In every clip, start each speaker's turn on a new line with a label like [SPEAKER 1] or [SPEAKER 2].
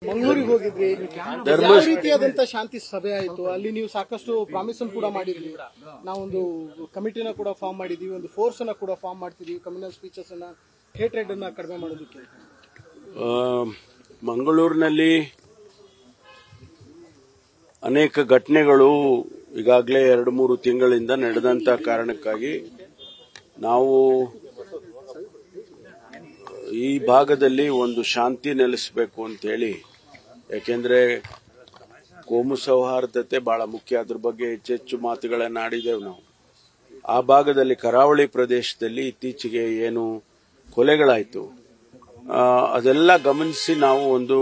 [SPEAKER 1] ಮಂಗಳೂರಿಗೆ ಹೋಗಿದ್ರಿ, ಯಾವ ರೀತಿಯಾದಂತ ಶಾಂತಿ ಸಭೆ ಆಯಿತು? ಅಲ್ಲಿ ನೀವು ಸಾಕಷ್ಟು ಪ್ರಾಮಿಸ್ ಕೂಡ ಮಾಡಿದ್ರಿ. ನಾವೊಂದು ಕಮಿಟಿನ ಕೂಡ ಫಾರ್ಮ್ ಮಾಡಿದೀವಿ, ಒಂದು ಫೋರ್ಸ್ ಅನ್ನ ಕೂಡ ಫಾರ್ಮ್ ಮಾಡ್ತಿದೀವಿ, ಕಮ್ಯುನಲ್ ಸ್ಪೀಚಸ್ ಅನ್ನ, ಹೇಟ್ರೆಡ್ ಅನ್ನ ಕಡಿಮೆ ಮಾಡೋದಕ್ಕೆ.
[SPEAKER 2] ಮಂಗಳೂರಿನಲ್ಲಿ ಅನೇಕ ಘಟನೆಗಳು ಈಗಾಗಲೇ 2-3 ತಿಂಗಳಿಂದ ನಡೆದಂತ ಕಾರಣಕ್ಕಾಗಿ ನಾವು ಈ ಭಾಗದಲ್ಲಿ ಒಂದು ಶಾಂತಿ ನೆಲೆಸಬೇಕು ಅಂತ ಹೇಳಿ, ಯಾಕೆಂದ್ರೆ ಕೋಮು ಸೌಹಾರ್ದತೆ ಬಹಳ ಮುಖ್ಯ, ಅದ್ರ ಬಗ್ಗೆ ಹೆಚ್ಚೆಚ್ಚು ಮಾತುಗಳನ್ನು ಆಡಿದೆವು ನಾವು. ಆ ಭಾಗದಲ್ಲಿ ಕರಾವಳಿ ಪ್ರದೇಶದಲ್ಲಿ ಇತ್ತೀಚೆಗೆ ಏನು ಕೊಲೆಗಳಾಯಿತು ಅದೆಲ್ಲ ಗಮನಿಸಿ ನಾವು ಒಂದು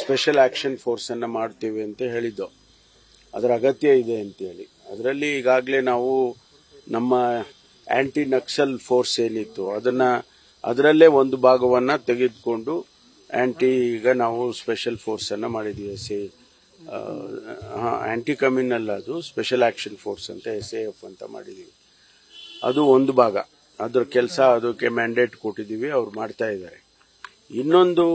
[SPEAKER 2] ಸ್ಪೆಷಲ್ ಆಕ್ಷನ್ ಫೋರ್ಸ್ ಅನ್ನ ಮಾಡ್ತೀವಿ ಅಂತ ಹೇಳಿದ್ದು. ಅದರ ಅಗತ್ಯ ಇದೆ ಅಂತ ಹೇಳಿ ಅದರಲ್ಲಿ ಈಗಾಗಲೇ ನಾವು ನಮ್ಮ ಆಂಟಿ ನಕ್ಸಲ್ ಫೋರ್ಸ್ ಏನಿತ್ತು ಅದರಲ್ಲೇ ಒಂದು ಭಾಗವನ್ನ ತೆಗೆದುಕೊಂಡು ಈಗ ನಾವು ಸ್ಪೆಷಲ್ ಫೋರ್ಸ್ ಅನ್ನ ಮಾಡಿದೀವಿ. ಆಂಟಿ ಕಮ್ಯುನಲ್ ಅದು ಸ್ಪೆಷಲ್ ಆಕ್ಷನ್ ಫೋರ್ಸ್ ಅಂತ SAF ಅಂತ ಮಾಡಿದೀವಿ. ಅದು ಒಂದು ಭಾಗ, ಅದ್ರ ಕೆಲಸ, ಅದಕ್ಕೆ ಮ್ಯಾಂಡೇಟ್ ಕೊಟ್ಟಿದ್ದೀವಿ, ಅವ್ರು ಮಾಡ್ತಾ ಇದ್ದಾರೆ. ಇನ್ನೊಂದು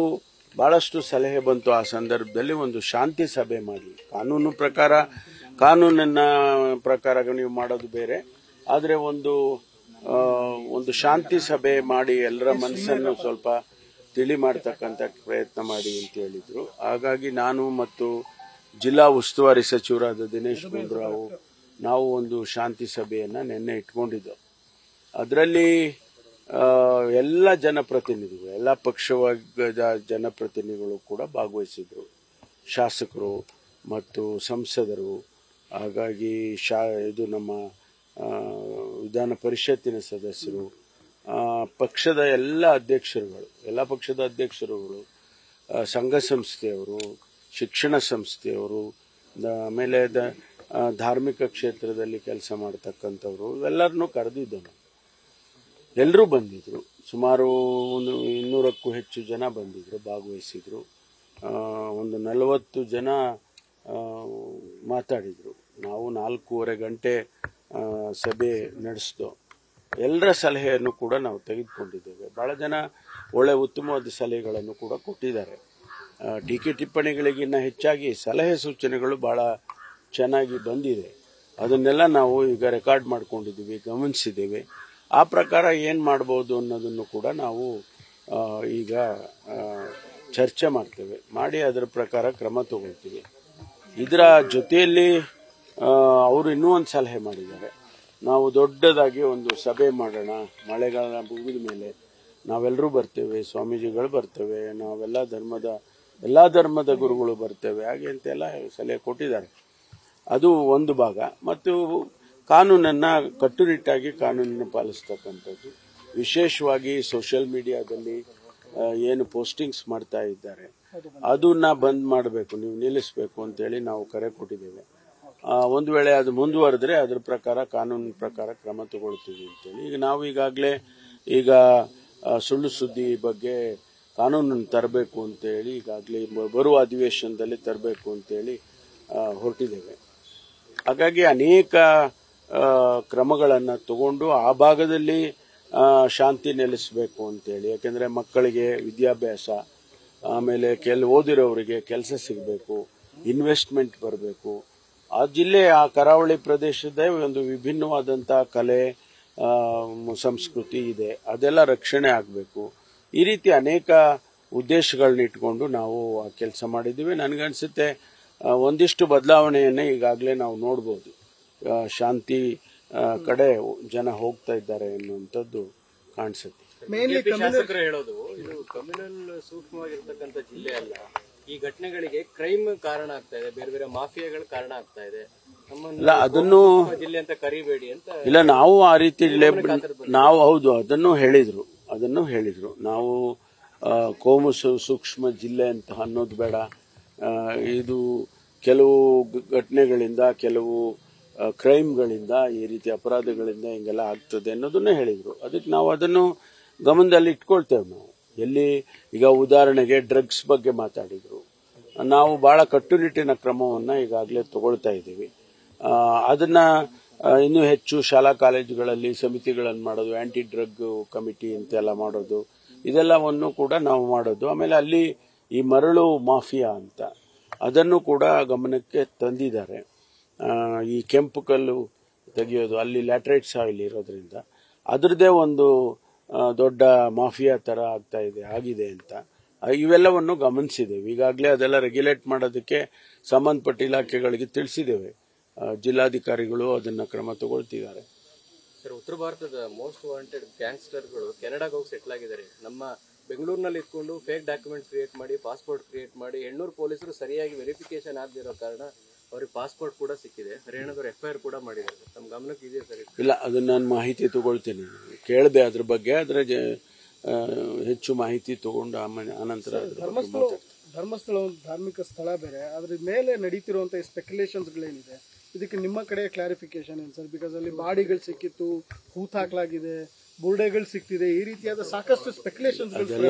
[SPEAKER 2] ಬಹಳಷ್ಟು ಸಲಹೆ ಬಂತು ಆ ಸಂದರ್ಭದಲ್ಲಿ, ಒಂದು ಶಾಂತಿ ಸಭೆ ಮಾಡಿ, ಕಾನೂನಿನ ಪ್ರಕಾರ ನೀವು ಮಾಡೋದು ಬೇರೆ, ಆದ್ರೆ ಒಂದು ಶಾಂತಿ ಸಭೆ ಮಾಡಿ ಎಲ್ಲರ ಮನಸ್ಸನ್ನು ಸ್ವಲ್ಪ ತಿಳಿ ಮಾಡತಕ್ಕಂತ ಪ್ರಯತ್ನ ಮಾಡಿ ಅಂತ ಹೇಳಿದ್ರು. ಹಾಗಾಗಿ ನಾನು ಮತ್ತು ಜಿಲ್ಲಾ ಉಸ್ತುವಾರಿ ಸಚಿವರಾದ ದಿನೇಶ್ ಗುಂಡೂರಾವ್ ನಾವು ಒಂದು ಶಾಂತಿ ಸಭೆಯನ್ನ ನಿನ್ನೆ ಇಟ್ಕೊಂಡಿದ್ದೆವು. ಅದರಲ್ಲಿ ಎಲ್ಲ ಜನಪ್ರತಿನಿಧಿಗಳು, ಎಲ್ಲ ಪಕ್ಷದ ಜನಪ್ರತಿನಿಧಿಗಳು ಕೂಡ ಭಾಗವಹಿಸಿದ್ರು, ಶಾಸಕರು ಮತ್ತು ಸಂಸದರು. ಹಾಗಾಗಿ ಇದು ನಮ್ಮ ವಿಧಾನ ಪರಿಷತ್ತಿನ ಸದಸ್ಯರು, ಪಕ್ಷದ ಎಲ್ಲ ಪಕ್ಷದ ಅಧ್ಯಕ್ಷರುಗಳು, ಸಂಘ ಸಂಸ್ಥೆಯವರು, ಶಿಕ್ಷಣ ಸಂಸ್ಥೆಯವರು, ಆಮೇಲೆ ಧಾರ್ಮಿಕ ಕ್ಷೇತ್ರದಲ್ಲಿ ಕೆಲಸ ಮಾಡತಕ್ಕಂಥವ್ರು, ಇವೆಲ್ಲರನ್ನೂ ಕರೆದಿದ್ದನು. ಎಲ್ಲರೂ ಬಂದಿದ್ರು, ಸುಮಾರು 200ಕ್ಕೂ ಹೆಚ್ಚು ಜನ ಬಂದಿದ್ರು, ಭಾಗವಹಿಸಿದ್ರು. ಒಂದು 40 ಜನ ಮಾತಾಡಿದ್ರು. ನಾವು 4.5 ಗಂಟೆ ಸಭೆ ನಡೆಸಿದೋ. ಎಲ್ಲರ ಸಲಹೆಯನ್ನು ಕೂಡ ನಾವು ತೆಗೆದುಕೊಂಡಿದ್ದೇವೆ. ಬಹಳ ಜನ ಒಳ್ಳೆ ಉತ್ತಮವಾದ ಸಲಹೆಗಳನ್ನು ಕೂಡ ಕೊಟ್ಟಿದ್ದಾರೆ. ಟೀಕೆ ಟಿಪ್ಪಣಿಗಳಿಗಿನ್ನ ಹೆಚ್ಚಾಗಿ ಸಲಹೆ ಸೂಚನೆಗಳು ಬಹಳ ಚೆನ್ನಾಗಿ ಬಂದಿದೆ. ಅದನ್ನೆಲ್ಲ ನಾವು ಈಗ ರೆಕಾರ್ಡ್ ಮಾಡ್ಕೊಂಡಿದ್ದೀವಿ, ಗಮನಿಸಿದ್ದೇವೆ. ಆ ಪ್ರಕಾರ ಏನ್ ಮಾಡಬಹುದು ಅನ್ನೋದನ್ನು ಕೂಡ ನಾವು ಈಗ ಚರ್ಚೆ ಮಾಡ್ತೇವೆ, ಮಾಡಿ ಅದರ ಪ್ರಕಾರ ಕ್ರಮ ತಗೊಳ್ತೀವಿ. ಇದರ ಜೊತೆಯಲ್ಲಿ ಅವರು ಇನ್ನೂ ಒಂದು ಸಲಹೆ ಮಾಡಿದ್ದಾರೆ, ನಾವು ದೊಡ್ಡದಾಗಿ ಒಂದು ಸಭೆ ಮಾಡೋಣ, ಮಳೆಗಾಲ ಮುಗಿದ ಮೇಲೆ ನಾವೆಲ್ಲರೂ ಬರ್ತೇವೆ, ಸ್ವಾಮೀಜಿಗಳು ಬರ್ತೇವೆ, ಎಲ್ಲಾ ಧರ್ಮದ ಗುರುಗಳು ಬರ್ತೇವೆ, ಹಾಗೆ ಅಂತೆಲ್ಲ ಸಲಹೆ ಕೊಟ್ಟಿದ್ದಾರೆ. ಅದು ಒಂದು ಭಾಗ. ಮತ್ತು ಕಾನೂನನ್ನ ಕಟ್ಟುನಿಟ್ಟಾಗಿ ಕಾನೂನನ್ನು ಪಾಲಿಸ್ತಕ್ಕಂಥದ್ದು, ವಿಶೇಷವಾಗಿ ಸೋಷಿಯಲ್ ಮೀಡಿಯಾದಲ್ಲಿ ಏನು ಪೋಸ್ಟಿಂಗ್ಸ್ ಮಾಡ್ತಾ ಇದ್ದಾರೆ ಅದನ್ನ ಬಂದ್ ಮಾಡಬೇಕು, ನೀವು ನಿಲ್ಲಿಸಬೇಕು ಅಂತೇಳಿ ನಾವು ಕರೆ ಕೊಟ್ಟಿದ್ದೇವೆ. ಒಂದು ವೇಳೆ ಅದು ಮುಂದುವರೆದ್ರೆ ಅದ್ರ ಪ್ರಕಾರ ಕಾನೂನಿನ ಪ್ರಕಾರ ಕ್ರಮ ತಗೊಳ್ತೀವಿ ಅಂತೇಳಿ ನಾವು ಈಗಾಗಲೇ ಸುಳ್ಳು ಸುದ್ದಿ ಬಗ್ಗೆ ಕಾನೂನನ್ನು ತರಬೇಕು ಅಂತೇಳಿ ಈಗಾಗಲೇ ಬರುವ ಅಧಿವೇಶನದಲ್ಲಿ ತರಬೇಕು ಅಂತೇಳಿ ಹೊರಟಿದ್ದೇವೆ. ಹಾಗಾಗಿ ಅನೇಕ ಕ್ರಮಗಳನ್ನು ತಗೊಂಡು ಆ ಭಾಗದಲ್ಲಿ ಶಾಂತಿ ನೆಲೆಸಬೇಕು ಅಂತೇಳಿ, ಯಾಕೆಂದ್ರೆ ಮಕ್ಕಳಿಗೆ ವಿದ್ಯಾಭ್ಯಾಸ, ಆಮೇಲೆ ಓದಿರೋರಿಗೆ ಕೆಲಸ ಸಿಗಬೇಕು, ಇನ್ವೆಸ್ಟ್ಮೆಂಟ್ ಬರಬೇಕು. ಆ ಕರಾವಳಿ ಪ್ರದೇಶದ ಒಂದು ವಿಭಿನ್ನವಾದಂತಹ ಕಲೆ ಸಂಸ್ಕೃತಿ ಇದೆ, ಅದೆಲ್ಲ ರಕ್ಷಣೆ ಆಗಬೇಕು. ಈ ರೀತಿ ಅನೇಕ ಉದ್ದೇಶಗಳನ್ನ ಇಟ್ಕೊಂಡು ನಾವು ಕೆಲಸ ಮಾಡಿದ್ದೀವಿ. ನನಗನ್ಸುತ್ತೆ ಒಂದಿಷ್ಟು ಬದಲಾವಣೆಯನ್ನೇ ಈಗಾಗಲೇ ನಾವು ನೋಡಬಹುದು. ಶಾಂತಿ ಕಡೆ ಜನ ಹೋಗ್ತಾ ಇದ್ದಾರೆ ಎನ್ನುವಂಥದ್ದು ಕಾಣಿಸುತ್ತೆ.
[SPEAKER 3] ಶಾಸಕರು ಹೇಳೋದು ಇದು ಕಮ್ಯುನಲ್ ಸೂಕ್ಷ್ಮವಾಗಿರ್ತಕ್ಕಂಥ ಜಿಲ್ಲೆ ಅಲ್ಲ, ಈ ಘಟನೆಗಳಿಗೆ ಕ್ರೈಮ್ ಕಾರಣ ಆಗ್ತಾ ಇದೆ, ಬೇರೆ ಬೇರೆ ಮಾಫಿಯಾಗಳು ಕಾರಣ ಆಗ್ತಾ ಇದೆ,
[SPEAKER 2] ಅದನ್ನು
[SPEAKER 3] ಜಿಲ್ಲೆ ಅಂತ ಕರಿಬೇಡಿ ಅಂತ.
[SPEAKER 2] ಇಲ್ಲ, ನಾವು ಆ ರೀತಿ ನಾವು ಹೌದು ಅದನ್ನು ಹೇಳಿದ್ರು. ನಾವು ಕೋಮು ಸೂಕ್ಷ್ಮ ಜಿಲ್ಲೆ ಅಂತ ಅನ್ನೋದು ಬೇಡ, ಇದು ಕೆಲವು ಘಟನೆಗಳಿಂದ, ಕೆಲವು ಕ್ರೈಮ್ಗಳಿಂದ, ಈ ರೀತಿ ಅಪರಾಧಗಳಿಂದ ಹಿಂಗೆಲ್ಲ ಆಗ್ತದೆ ಅನ್ನೋದನ್ನೇ ಹೇಳಿದ್ರು. ಅದಕ್ಕೆ ನಾವು ಅದನ್ನು ಗಮನದಲ್ಲಿ ಇಟ್ಕೊಳ್ತೇವೆ. ನಾವು ಈಗ ಉದಾಹರಣೆಗೆ ಡ್ರಗ್ಸ್ ಬಗ್ಗೆ ಮಾತಾಡಿದ್ರು, ನಾವು ಬಹಳ ಕಟ್ಟುನಿಟ್ಟಿನ ಕ್ರಮವನ್ನ ಈಗಾಗಲೇ ತಗೊಳ್ತಾ ಇದ್ದೀವಿ. ಅದನ್ನ ಇನ್ನೂ ಹೆಚ್ಚು ಶಾಲಾ ಕಾಲೇಜುಗಳಲ್ಲಿ ಸಮಿತಿಗಳನ್ನು ಮಾಡೋದು, ಆಂಟಿ ಡ್ರಗ್ ಕಮಿಟಿ ಅಂತೆಲ್ಲ ಮಾಡೋದು, ಇದೆಲ್ಲವನ್ನು ಕೂಡ ನಾವು ಮಾಡೋದು. ಆಮೇಲೆ ಅಲ್ಲಿ ಈ ಮರಳು ಮಾಫಿಯಾ ಅಂತ ಅದನ್ನು ಕೂಡ ಗಮನಕ್ಕೆ ತಂದಿದ್ದಾರೆ. ಈ ಕೆಂಪು ಕಲ್ಲು ತೆಗೆಯೋದು, ಅಲ್ಲಿ ಲ್ಯಾಟ್ರೈಟ್ ಸಾಯಿಲ್ ಇರೋದ್ರಿಂದ ಅದರದೇ ಒಂದು ದೊಡ್ಡ ಮಾಫಿಯಾ ತರ ಆಗಿದೆ ಅಂತ ಇವೆಲ್ಲವನ್ನು ಗಮನಿಸಿದ್ದೇವೆ. ಈಗಾಗಲೇ ಅದೆಲ್ಲ ರೆಗ್ಯುಲೇಟ್ ಮಾಡೋದಕ್ಕೆ ಸಂಬಂಧಪಟ್ಟ ಇಲಾಖೆಗಳಿಗೆ ತಿಳಿಸಿದ್ದೇವೆ. ಜಿಲ್ಲಾಧಿಕಾರಿಗಳು ಅದನ್ನ ಕ್ರಮ ತಗೊಳ್ತಿದ್ದಾರೆ.
[SPEAKER 3] ಸರ್, ಉತ್ತರ ಭಾರತದ ಮೋಸ್ಟ್ ವಾಂಟೆಡ್ ಗ್ಯಾಂಗ್ಸ್ಟರ್ಗಳು ಕೆನಡಾಗೆ ಹೋಗಿ ಸೆಟ್ಲ್ ಆಗಿದ್ದಾರೆ. ನಮ್ಮ ಬೆಂಗಳೂರಿನಲ್ಲಿ ಇಟ್ಕೊಂಡು ಫೇಕ್ ಡಾಕ್ಯುಮೆಂಟ್ ಕ್ರಿಯೇಟ್ ಮಾಡಿ, ಪಾಸ್ಪೋರ್ಟ್ ಕ್ರಿಯೇಟ್ ಮಾಡಿ, ಹೆಣ್ಣೂರು ಪೊಲೀಸರು ಸರಿಯಾಗಿ ವೆರಿಫಿಕೇಶನ್ ಆಗದಿರೋ ಕಾರಣ ಅವ್ರಿಗೆ ಪಾಸ್ಪೋರ್ಟ್ ಕೂಡ ಸಿಕ್ಕಿದೆ. ಹರಿಯಾಣದವರು FIR ಕೂಡ ಮಾಡಿದ್ದಾರೆ. ತಮ್ಮ ಗಮನಕ್ಕೆ ಇದೆಯಾ ಸರ್?
[SPEAKER 2] ಇಲ್ಲ, ಅದನ್ನ ನಾನು ಮಾಹಿತಿ ತಗೊಳ್ತೀನಿ. ಕೇಳಿದೆ ಅದ್ರ ಬಗ್ಗೆ, ಅದರ ಹೆಚ್ಚು ಮಾಹಿತಿ ತಗೊಂಡು ಆನಂತರ
[SPEAKER 1] ಧರ್ಮಸ್ಥಳ ಒಂದು ಧಾರ್ಮಿಕ ಸ್ಥಳ ಬೇರೆ, ಅದ್ರ ಮೇಲೆ ನಡೀತಿರುವಂತಹ ಸ್ಪೆಕ್ಯುಲೇಷನ್ಸ್ಗಳೇನಿದೆ, ಇದಕ್ಕೆ ನಿಮ್ಮ ಕಡೆ ಕ್ಲಾರಿಫಿಕೇಶನ್ ಏನು ಸರ್? ಬಿಕಾಸ್ ಅಲ್ಲಿ ಬಾಡಿಗಳು ಸಿಕ್ಕಿತ್ತು, ಹೂತ್ ಹಾಕ್ಲಾಗಿದೆ, ಬುರ್ಡೆಗಳು ಸಿಕ್ತಿದೆ, ಈ ರೀತಿಯಾದ ಸಾಕಷ್ಟು ಸ್ಪೆಕ್ಯುಲೇಷನ್ಸ್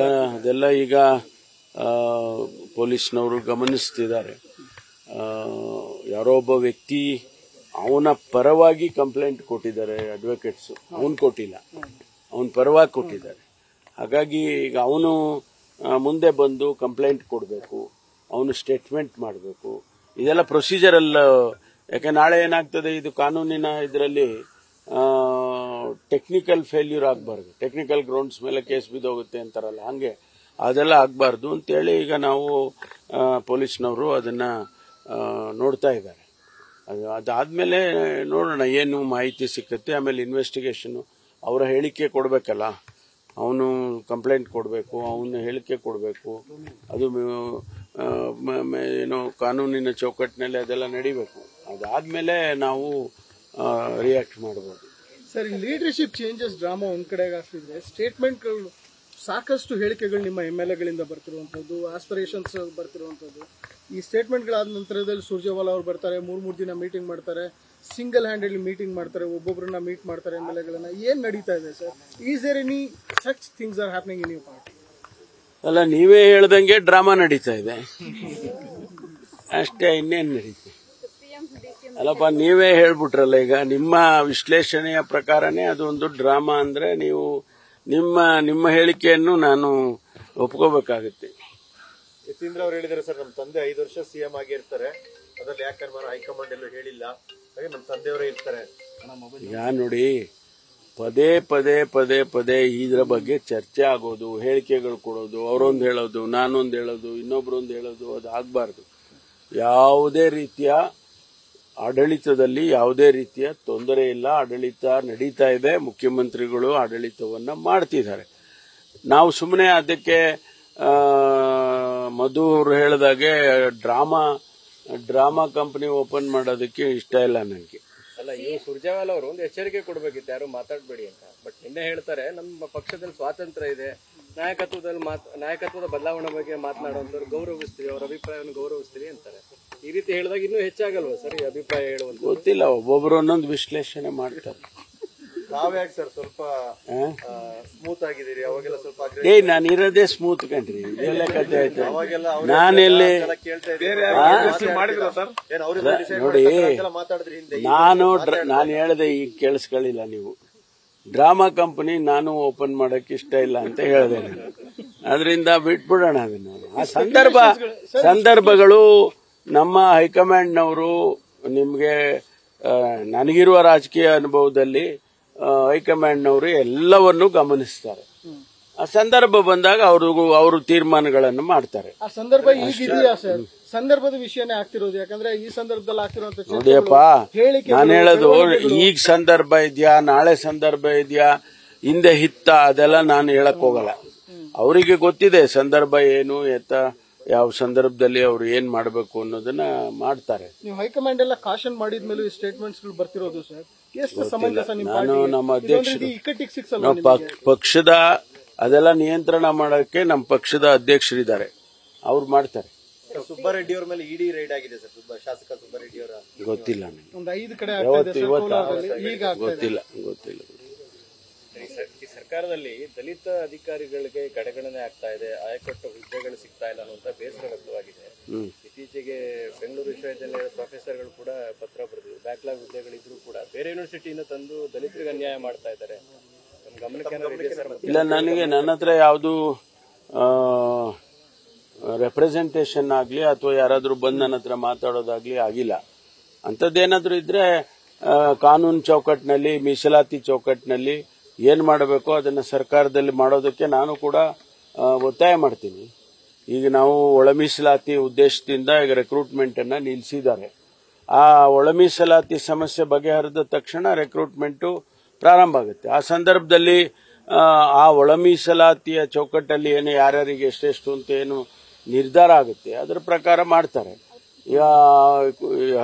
[SPEAKER 2] ಅದೆಲ್ಲ ಈಗ ಪೊಲೀಸ್ನವರು ಗಮನಿಸ್ತಿದ್ದಾರೆ. ಯಾರೋ ಒಬ್ಬ ವ್ಯಕ್ತಿ ಅವನ ಪರವಾಗಿ ಕಂಪ್ಲೇಂಟ್ ಕೊಟ್ಟಿದ್ದಾರೆ ಅಡ್ವೊಕೇಟ್ಸ್, ಅವನು ಕೊಟ್ಟಿಲ್ಲ, ಅವನ ಪರವಾಗಿ ಕೊಟ್ಟಿದ್ದಾರೆ. ಹಾಗಾಗಿ ಈಗ ಅವನು ಮುಂದೆ ಬಂದು ಕಂಪ್ಲೇಂಟ್ ಕೊಡಬೇಕು, ಅವನು ಸ್ಟೇಟ್ಮೆಂಟ್ ಮಾಡಬೇಕು. ಇದೆಲ್ಲ ಪ್ರೊಸೀಜರಲ್. ಯಾಕೆ ನಾಳೆ ಏನಾಗ್ತದೆ, ಇದು ಕಾನೂನಿನ ಇದರಲ್ಲಿ ಟೆಕ್ನಿಕಲ್ ಫೇಲ್ಯೂರ್ ಆಗಬಾರ್ದು, ಟೆಕ್ನಿಕಲ್ ಗ್ರೌಂಡ್ಸ್ ಮೇಲೆ ಕೇಸ್ ಬಿದ್ದೋಗುತ್ತೆ ಅಂತಾರಲ್ಲ, ಹಂಗೆ ಅದೆಲ್ಲ ಆಗಬಾರ್ದು ಅಂತೇಳಿ ಈಗ ನಾವು ಪೊಲೀಸ್ನವರು ಅದನ್ನ ನೋಡ್ತಾ ಇದ್ದಾರೆ. ಅದಾದ್ಮೇಲೆ ನೋಡೋಣ ಏನು ಮಾಹಿತಿ ಸಿಕ್ಕತ್ತೆ. ಆಮೇಲೆ ಇನ್ವೆಸ್ಟಿಗೇಷನ್, ಅವರ ಹೇಳಿಕೆ ಕೊಡಬೇಕಲ್ಲ, ಅವನು ಕಂಪ್ಲೇಂಟ್ ಕೊಡಬೇಕು, ಅವನ ಹೇಳಿಕೆ ಕೊಡಬೇಕು. ಅದು ಏನೋ ಕಾನೂನಿನ ಚೌಕಟ್ಟಿನಲ್ಲಿ ಅದೆಲ್ಲ ನಡಿಬೇಕು. ಅದಾದ್ಮೇಲೆ ನಾವು ರಿಯಾಕ್ಟ್ ಮಾಡಬಹುದು.
[SPEAKER 1] ಸರ್, ಈ ಲೀಡರ್ಶಿಪ್ ಚೇಂಜಸ್ ಡ್ರಾಮಾ ಒಂದ್ ಕಡೆಗೆ ಆಗ್ತಿದ್ರೆ, ಸ್ಟೇಟ್ಮೆಂಟ್ಗಳು ಸಾಕಷ್ಟು ಹೇಳಿಕೆಗಳು ನಿಮ್ಮ MLAಗಳಿಂದ ಬರ್ತಿರುವಂತದ್ದು, ಆಸ್ಪಿರೇಷನ್ಸ್ ಬರ್ತಿರುವಂತದ್ದು. ಈ ಸ್ಟೇಟ್ಮೆಂಟ್ಗಳಾದ ನಂತರದಲ್ಲಿ ಸುರ್ಜೇವಾಲಾ ಅವರು ಬರ್ತಾರೆ, ಮೂರ್ ದಿನ ಮೀಟಿಂಗ್ ಮಾಡ್ತಾರೆ, ಸಿಂಗಲ್ ಹ್ಯಾಂಡೆಡ್ಲಿ ಮೀಟಿಂಗ್ ಮಾಡ್ತಾರೆ, ಒಬ್ಬೊಬ್ಬರನ್ನ ಮೀಟ್ ಮಾಡ್ತಾರೆ MLAಗಳನ್ನ. ಏನ್ ನಡೀತಾ ಇದೆ sir? Is there any such things are happening in your party?
[SPEAKER 2] ಅಲ್ಲ, ನೀವೇ ಹೇಳ್ದಂಗೆ ಡ್ರಾಮಾ ನಡೀತಾ ಇದೆ ಅಷ್ಟೇ, ಇನ್ನೇನ್ ನಡೀತೆ? ಅಲ್ಲಪ್ಪ, ನೀವೇ ಹೇಳ್ಬಿಟ್ರಲ್ಲ, ಈಗ ನಿಮ್ಮ ವಿಶ್ಲೇಷಣೆಯ ಪ್ರಕಾರನೇ ಅದು ಒಂದು ಡ್ರಾಮಾ ಅಂದ್ರೆ ನೀವು ನಿಮ್ಮ ಹೇಳಿಕೆಯನ್ನು ನಾನು ಒಪ್ಕೋಬೇಕಾಗುತ್ತೆ.
[SPEAKER 4] ಯತೀಂದ್ರ ಅವರು ಹೇಳಿದ್ದಾರೆ ಸರ್, ನಮ್ಮ ತಂದೆ 5 ವರ್ಷ CM ಆಗಿರ್ತಾರೆ, ಅದ್ರಲ್ಲಿ ಯಾಕೆ ಹೈಕಮಾಂಡ್ ಎಲ್ಲೂ ಹೇಳಿಲ್ಲ, ಹಾಗೆ ನಮ್ಮ ತಂದೆಯವರೇ ಇರ್ತಾರೆ.
[SPEAKER 2] ಈಗ ನೋಡಿ, ಪದೇ ಪದೇ ಪದೇ ಪದೇ ಇದರ ಬಗ್ಗೆ ಚರ್ಚೆ ಆಗೋದು, ಹೇಳಿಕೆಗಳು ಕೊಡೋದು, ಅವರೊಂದು ಹೇಳೋದು, ನಾನೊಂದು ಹೇಳೋದು, ಇನ್ನೊಬ್ರೊಂದು ಹೇಳೋದು, ಅದು ಆಗಬಾರ್ದು. ಯಾವುದೇ ರೀತಿಯ ಆಡಳಿತದಲ್ಲಿ ಯಾವುದೇ ರೀತಿಯ ತೊಂದರೆ ಇಲ್ಲ. ಆಡಳಿತ ನಡೀತಾ ಇದೆ, ಮುಖ್ಯಮಂತ್ರಿಗಳು ಆಡಳಿತವನ್ನ ಮಾಡ್ತಿದ್ದಾರೆ. ನಾವು ಸುಮ್ಮನೆ ಅದಕ್ಕೆ ಮಧು ಅವರು ಹೇಳಿದಾಗೆ ಡ್ರಾಮಾ ಕಂಪನಿ ಓಪನ್ ಮಾಡೋದಕ್ಕೆ ಇಷ್ಟ ಇಲ್ಲ ನನಗೆ.
[SPEAKER 3] ಅಲ್ಲ, ಇವು ಸುರ್ಜೇವಾಲಾ ಅವರು ಒಂದು ಎಚ್ಚರಿಕೆ ಕೊಡಬೇಕಿತ್ತು, ಯಾರು ಮಾತಾಡಬೇಡಿ ಅಂತ. ಬಟ್ ನಿನ್ನೆ ಹೇಳ್ತಾರೆ, ನಮ್ಮ ಪಕ್ಷದಲ್ಲಿ ಸ್ವಾತಂತ್ರ್ಯ ಇದೆ, ನಾಯಕತ್ವದ ಬದಲಾವಣೆ ಬಗ್ಗೆ ಮಾತನಾಡುವಂತವ್ರು ಗೌರವಿಸ್ತೀವಿ, ಅವರ ಅಭಿಪ್ರಾಯವನ್ನು ಗೌರವಿಸ್ತೀವಿ ಅಂತಾರೆ. ಈ ರೀತಿ ಹೇಳಿದಾಗ ಇನ್ನೂ ಹೆಚ್ಚಾಗಲ್ವಾ ಸರ್ ಈ ಅಭಿಪ್ರಾಯ ಹೇಳುವಂತ?
[SPEAKER 2] ಗೊತ್ತಿಲ್ಲ, ಒಬ್ಬೊಬ್ರು ಒಂದೊಂದು ವಿಶ್ಲೇಷಣೆ ಮಾಡ್ತಾರೆ.
[SPEAKER 4] ನಾವ್ಯಾಕೆ ಸರ್ ಸ್ವಲ್ಪ ಸ್ಮೂತ್ ಆಗಿದ್ದೀರಿ, ಅವಾಗೆಲ್ಲ ಸ್ವಲ್ಪ
[SPEAKER 2] ನಾನು ಇರೋದೇ ಸ್ಮೂತ್ ಕಂಡ್ರಿ, ಇದೆಲ್ಲ ಕತೆ ಆಯ್ತು. ನಾನೆಲ್ಲಿ ನೋಡಿ, ನಾನು ಹೇಳಿದೆ, ಈಗ ಕೇಳಿಸ್ಕೊಳ್ಳಿಲ್ಲ ನೀವು. ಡ್ರಾಮಾ ಕಂಪನಿ ನಾನು ಓಪನ್ ಮಾಡಕ್ ಇಷ್ಟ ಇಲ್ಲ ಅಂತ ಹೇಳಿದೆ ನಾನು. ಅದರಿಂದ ಬಿಟ್ಬಿಡೋಣ ಅದನ್ನು. ಆ ಸಂದರ್ಭಗಳು ನಮ್ಮ ಹೈಕಮಾಂಡ್ನವರು, ನಿಮ್ಗೆ ನನಗಿರುವ ರಾಜಕೀಯ ಅನುಭವದಲ್ಲಿ ಹೈಕಮಾಂಡ್ನವರು ಎಲ್ಲವನ್ನೂ ಗಮನಿಸ್ತಾರೆ. ಆ ಸಂದರ್ಭ ಬಂದಾಗ ಅವರು ತೀರ್ಮಾನಗಳನ್ನು ಮಾಡ್ತಾರೆ.
[SPEAKER 1] ಆ ಸಂದರ್ಭ ಈಗಿದೆಯಾ ಸರ್? ಸಂದರ್ಭದ ವಿಷಯನೇ ಆಗ್ತಿರೋದು, ಯಾಕಂದ್ರೆ ಈ ಸಂದರ್ಭದಲ್ಲಿ ಆಗ್ತಿರುವಂತ
[SPEAKER 2] ನೋಡಿಯಪ್ಪ, ನಾನು ಹೇಳೋದು ಈಗ ಸಂದರ್ಭ ಇದೆಯಾ, ನಾಳೆ ಸಂದರ್ಭ ಇದೆಯಾ, ಹಿಂದೆ ಹಿತ್ತ, ಅದೆಲ್ಲ ನಾನು ಹೇಳಕ್ ಹೋಗಲ್ಲ. ಅವರಿಗೆ ಗೊತ್ತಿದೆ ಸಂದರ್ಭ ಏನು, ಯಾವ ಸಂದರ್ಭದಲ್ಲಿ ಅವರು ಏನ್ ಮಾಡಬೇಕು ಅನ್ನೋದನ್ನ ಮಾಡ್ತಾರೆ.
[SPEAKER 1] ನೀವು ಹೈಕಮಾಂಡ್ ಎಲ್ಲ ಕಾಶನ್ ಮಾಡಿದ್ಮೇಲೆ ಸ್ಟೇಟ್ಮೆಂಟ್ಸ್ ಬರ್ತಿರೋದು ಸರ್, ಎಷ್ಟು ಸಮಂಜಸ?
[SPEAKER 2] ನಾನು ನಮ್ಮ ಅಧ್ಯಕ್ಷರು, ಪಕ್ಷದ ಅದೆಲ್ಲ ನಿಯಂತ್ರಣ ಮಾಡಕ್ಕೆ ನಮ್ಮ ಪಕ್ಷದ ಅಧ್ಯಕ್ಷರಿದ್ದಾರೆ, ಅವ್ರು ಮಾಡ್ತಾರೆ.
[SPEAKER 4] ಸುಬ್ಬಾರೆಡ್ಡಿ ಅವರ ಮೇಲೆ ಇಡಿ ರೈಡ್ ಆಗಿದೆ ಸರ್, ಶಾಸಕ ಸುಬ್ಬಾರೆಡ್ಡಿ ಅವರ.
[SPEAKER 2] ಗೊತ್ತಿಲ್ಲ
[SPEAKER 1] ಒಂದು 5 ಕಡೆ
[SPEAKER 2] ಗೊತ್ತಿಲ್ಲ.
[SPEAKER 3] ಈ ಸರ್ಕಾರದಲ್ಲಿ ದಲಿತ ಅಧಿಕಾರಿಗಳಿಗೆ ಕಡೆಗಣನೆ ಆಗ್ತಾ ಇದೆ, ಆಯಕಟ್ಟ ಹುದ್ದೆಗಳು ಸಿಗ್ತಾ ಇಲ್ಲ ಅನ್ನುವಂತ ಬೇಸರ ವ್ಯಕ್ತವಾಗಿದೆ. ಇತ್ತೀಚೆಗೆ ಬೆಂಗಳೂರು ವಿಶ್ವವಿದ್ಯಾಲಯದ ಪ್ರೊಫೆಸರ್ಗಳು ಕೂಡ ಪತ್ರ ಬರೆದಿದ್ರು, ಬ್ಯಾಕ್ಲಾಗ್ ಹುದ್ದೆಗಳಿದ್ರು ಕೂಡ ಬೇರೆ ಯೂನಿವರ್ಸಿಟಿಯಿಂದ ತಂದು ದಲಿತರಿಗೆ ಅನ್ಯಾಯ ಮಾಡ್ತಾ ಇದ್ದಾರೆ. ನಮ್ಮ ಗಮನಕ್ಕೆ
[SPEAKER 2] ಇಲ್ಲ, ನನ್ನ ಹತ್ರ ಯಾವುದು ರೆಪ್ರೆಸೆಂಟೇಷನ್ ಆಗಲಿ ಅಥವಾ ಯಾರಾದರೂ ಬಂದು ನನ್ನ ಹತ್ರ ಮಾತಾಡೋದಾಗ್ಲಿ ಆಗಿಲ್ಲ. ಅಂಥದ್ದೇನಾದರೂ ಇದ್ರೆ ಕಾನೂನು ಚೌಕಟ್ಟಿನಲ್ಲಿ, ಮೀಸಲಾತಿ ಚೌಕಟ್ಟಿನಲ್ಲಿ ಏನು ಮಾಡಬೇಕೋ ಅದನ್ನು ಸರ್ಕಾರದಲ್ಲಿ ಮಾಡೋದಕ್ಕೆ ನಾನು ಕೂಡ ಒತ್ತಾಯ ಮಾಡ್ತೀನಿ. ಈಗ ನಾವು ಒಳ ಮೀಸಲಾತಿ ಉದ್ದೇಶದಿಂದ ಈಗ ರಿಕ್ರೂಟ್ಮೆಂಟ್ ಅನ್ನ ನಿಲ್ಲಿಸಿದ್ದಾರೆ. ಆ ಒಳ ಮೀಸಲಾತಿ ಸಮಸ್ಯೆ ಬಗೆಹರಿದ ತಕ್ಷಣ ರಿಕ್ರೂಟ್ಮೆಂಟ್ ಪ್ರಾರಂಭ ಆಗುತ್ತೆ. ಆ ಸಂದರ್ಭದಲ್ಲಿ ಆ ಒಳ ಮೀಸಲಾತಿಯ ಚೌಕಟ್ಟಲ್ಲಿ ಏನು ಯಾರ್ಯಾರಿಗೆ ಎಷ್ಟೆಷ್ಟು ಅಂತ ಏನು ನಿರ್ಧಾರ ಆಗುತ್ತೆ ಅದರ ಪ್ರಕಾರ ಮಾಡ್ತಾರೆ. ಈಗ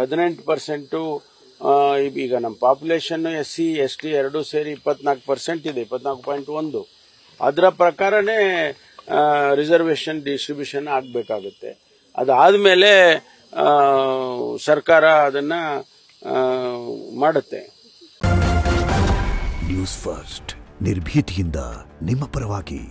[SPEAKER 2] 18% ಈಗ ನಮ್ಮ ಪಾಪ್ಯುಲೇಷನ್ SC ST ಎರಡೂ ಸೇರಿ 24% ಇದೆ, 24.1. ಅದರ ಪ್ರಕಾರನೇ ರಿಸರ್ವೇಷನ್ ಡಿಸ್ಟ್ರಿಬ್ಯೂಷನ್ ಆಗಬೇಕಾಗುತ್ತೆ. ಅದಾದ್ಮೇಲೆ ಸರ್ಕಾರ ಅದನ್ನ ಮಾಡುತ್ತೆ.
[SPEAKER 5] ನ್ಯೂಸ್ ಫಸ್ಟ್ ನಿರ್ಭೀತಿಯಿಂದ ನಿಮ್ಮ ಪರವಾಗಿ.